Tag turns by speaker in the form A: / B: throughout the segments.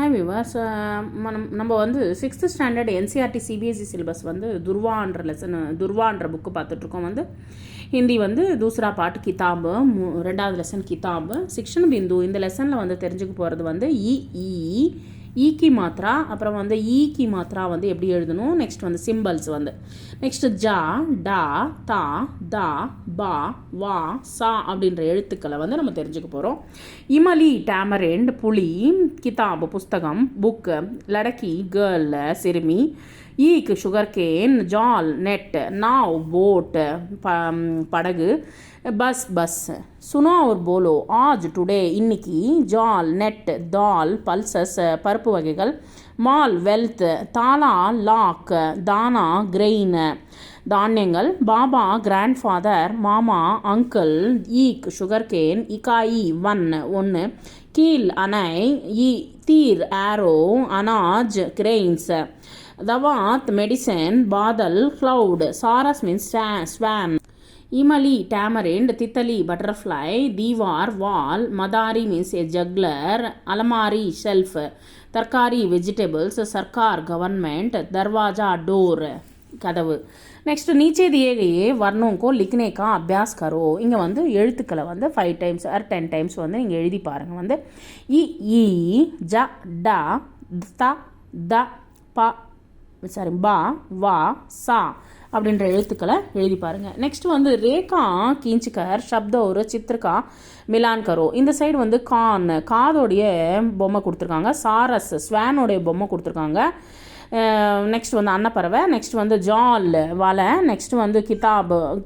A: Hi விவாஸ், நம்ம வந்து 6th standard NCERT CBSE syllabus வந்து துர்வான்ற புக்கு பார்த்துட்ருக்கோம். வந்து ஹிந்தி வந்து தூசரா பாட்டு கிதாபு, 2வது லெசன் கிதாபு, சிக்ஷன் பிந்து. இந்த லெசனில் வந்து தெரிஞ்சுக்க போகிறது வந்து ஈக்கி மாத்ரா, அப்புறம் வந்து ஈக்கி மாத்ரா வந்து எப்படி எழுதணும், நெக்ஸ்ட் வந்து சிம்பிள்ஸ் வந்து, நெக்ஸ்ட் ஜா, டா, தா, தா, பா, வா, சா அப்படின்ற எழுத்துக்களை வந்து நம்ம தெரிஞ்சுக்க போகிறோம். இமலி டேமரிண்ட் புலி, கிதாபு புஸ்தகம், புக்கு, லடக்கி கேர்ள் சிறுமி, ஈக் சுகர் கேன், ஜால் நெட், நாவ் போட் படகு, பஸ் பஸ், சுனோ और बोलो आज टुडे இன்னைக்கு, ஜால் நெட் தால் பல்சஸ் பருப்பு வகைகள், மால் வெல்த், தாலா லாக், தானா கிரெயின் தானியங்கள், பாபா கிராண்ட் ஃபாதர், மாமா அங்கிள், ஈக் சுகர் கேன், இக்காயி ஒன்று, கீல் அணை, தீர் ஆரோ, அனாஜ் கிரெயின்ஸ், தவாத் மெடிசன், பாதல் கிளவுட், சாரஸ் மீன்ஸ் ஸ்வான், இமலி டேமரிண்ட், தித்தலி பட்டர்ஃப்ளை, தீவார் வால், மதாரி மீன்ஸ் எ ஜக்லர், அலமாரி ஷெல்ஃப், தர்காரி வெஜிடபிள்ஸ், சர்க்கார் கவர்மெண்ட், தர்வாஜா டோர் கதவு. நெக்ஸ்ட் நீச்சே தியே கயே வர்ணோं को लिखने का अभ्यास करो. இங்கே வந்து எழுத்துக்களை வந்து 5 times or 10 times வந்து நீங்கள் எழுதி பாருங்கள். வந்து இ ஜ ட த த ப பா வா சா அப்படின்ற எழுத்துக்களை எழுதி பாருங்கள். நெக்ஸ்ட் வந்து ரேகா கீஞ்சிக்கர் சப்த ஒரு சித்திரக்கா மிலான் கரோ. இந்த சைடு வந்து காதோடைய பொம்மை கொடுத்துருக்காங்க, சாரஸ் ஸ்வானோடைய பொம்மை கொடுத்துருக்காங்க, நெக்ஸ்ட் வந்து அன்னப்பறவை, நெக்ஸ்ட் வந்து ஜால் வலை, நெக்ஸ்ட் வந்து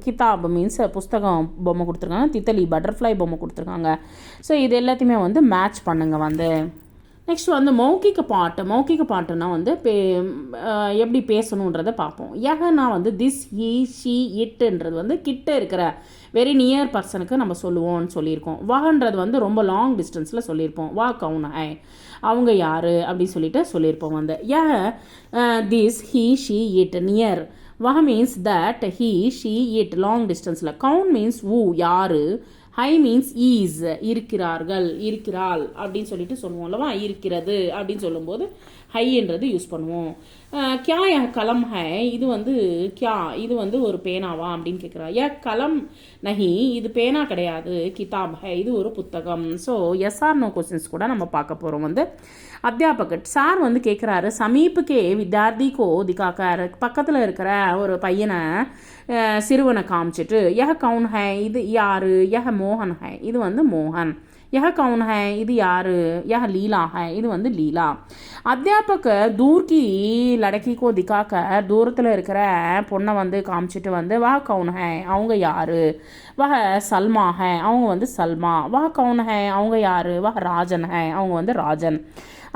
A: கிதாப் மீன்ஸ் புஸ்தகம் பொம்மை கொடுத்துருக்காங்க, தித்தலி பட்டர்ஃப்ளை பொம்மை கொடுத்துருக்காங்க. ஸோ இது எல்லாத்தையுமே வந்து மேட்ச் பண்ணுங்க. வந்து நெக்ஸ்ட் வந்து மௌகிக பாட்டுன்னா வந்து எப்படி பேசணுன்றதை பார்ப்போம். யஹனா வந்து திஸ், ஹீ, ஷீ, இட்டுன்றது வந்து கிட்ட இருக்கிற வெரி நியர் பர்சனுக்கு நம்ம சொல்லுவோம்னு சொல்லியிருக்கோம். வஹன்றது வந்து ரொம்ப லாங் டிஸ்டன்ஸில் சொல்லியிருப்போம். வா கவுன் ஹை, அவங்க யார் அப்படின்னு சொல்லிட்டு சொல்லியிருப்போம். வந்து this, he, she, it near, வஹ means that, he, she, it long டிஸ்டன்ஸில், கவுன் மீன்ஸ் ஊ யார், ஹை மீன்ஸ் ஈஸ் இருக்கிறார்கள், இருக்கிறாள் அப்படின்னு சொல்லிட்டு சொல்லுவோம் அல்லவா. இருக்கிறது அப்படின்னு சொல்லும்போது ஹைன்றது யூஸ் பண்ணுவோம். கியா ய கலம் ஹை, இது வந்து கியா, இது வந்து ஒரு பேனாவா அப்படின்னு கேட்குறா. ய கலம் நஹி, இது பேனா கிடையாது, கிதாப் ஹை, இது ஒரு புத்தகம். So as are no questions கூட நம்ம பார்க்க போகிறோம். வந்து அத்தியாபகட் சார் வந்து கேட்குறாரு, சமீபக்கே வித்யார்த்தி கோ திகாக்கார், பக்கத்தில் இருக்கிற ஒரு பையனை சிறுவனை காமிச்சிட்டு, யஹ கவுன் ஹை, இது யாரு, யஹ மோகன் ஹை, இது வந்து மோகன், யஹ கவுன் ஹை, இது யாரு, யஹ லீலா ஹை, இது வந்து லீலா. அத்தியாபக தூர்கி லடக்கி கோ திகாக்க, தூரத்தில் இருக்கிற பொண்ணை வந்து காமிச்சிட்டு வந்து, வா கவுன் ஹை, அவங்க யாரு, வஹ சல்மா ஹை, அவங்க வந்து சல்மா, வா கவுன் ஹை, அவங்க யாரு, வஹ ராஜன் ஹை, அவங்க வந்து ராஜன்.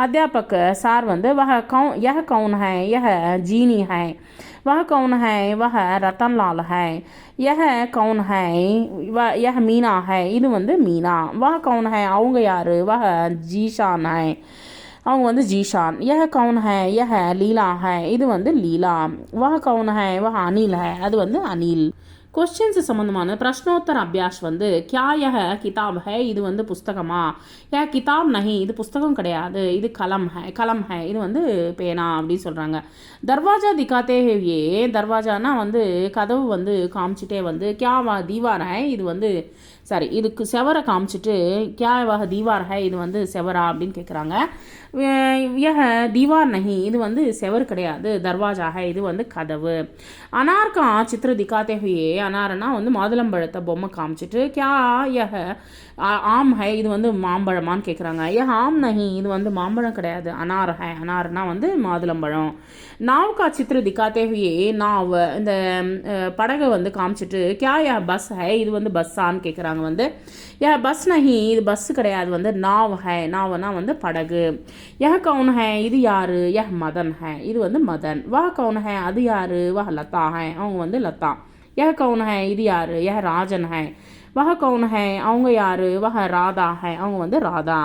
A: अध्यापक सार வந்து यह कौन है, यह जीनी है, वह कौन है, वह रतन लाल है, यह कौन है, यह मीना है, இது வந்து மீனா. वह कौन है, அவங்க யாரு, वह जीशान है, அவங்க வந்து ஜீஷான். यह कौन है, यह लीला है, இது வந்து லீலா. वह कौन है, वह अनिल है, அது வந்து அனில். கொஸ்டின்ஸ் சம்மந்தமான பிரஷ்னோத்தர அபியாஸ் வந்து கியா யஹ கிதாப் ஹை, இது வந்து புஸ்தகமா, யா கிதாப் நஹி, இது புஸ்தகம் கிடையாது, இது கலம் ஹை, இது வந்து பேனா அப்படின்னு சொல்கிறாங்க. தர்வாஜா திகாத்தே ஹே, தர்வாஜானா வந்து கதவு வந்து காமிச்சிட்டே வந்து, கியா வா தீவார் ஹை, இது வந்து சாரி இதுக்கு செவரை காமிச்சிட்டு, கியா வா தீவார் ஹை, இது வந்து செவரா அப்படின்னு கேட்குறாங்க. யஹ தீவார் நஹி, இது வந்து செவர் கிடையாது, தர்வாஜா ஹை, இது வந்து கதவு. அனார்கா சித்திர திகாத்தே ஹுயே, அனாரனா வந்து மாதுளம்பழத்தை பொம்மை காமிச்சிட்டு, கியா யஹ ஆம் ஹை, இது வந்து மாம்பழமான்னு கேட்குறாங்க. யஹ ஆம் நஹி, இது வந்து மாம்பழம் கிடையாது, அனார் ஹை, அனார்னா வந்து மாதுளம்பழம். நாவ்கா சித்திர திகாத்தே ஹுயே, நாவ் இந்த படகை வந்து காமிச்சிட்டு, கியா யா பஸ் ஹை, இது வந்து பஸ்ஸான்னு கேட்குறாங்க. வந்து யா பஸ் நஹி, இது பஸ்ஸு கிடையாது, வந்து நாவ் ஹை, நாவனா வந்து படகு. யஹ கவுன் ஹை, இது யாரு, யஹ் மதன் ஹை, இது வந்து மதன். வஹ கவுன் ஹை, அது யாரு, வஹ லதா ஹை, அவங்க வந்து லதா. யஹ கவுன் ஹை, இது யாரு, யஹ ராஜன் ஹை. வஹ கவுன் ஹை, அவங்க யாரு, வஹ ராதா ஹை, அவங்க வந்து ராதா.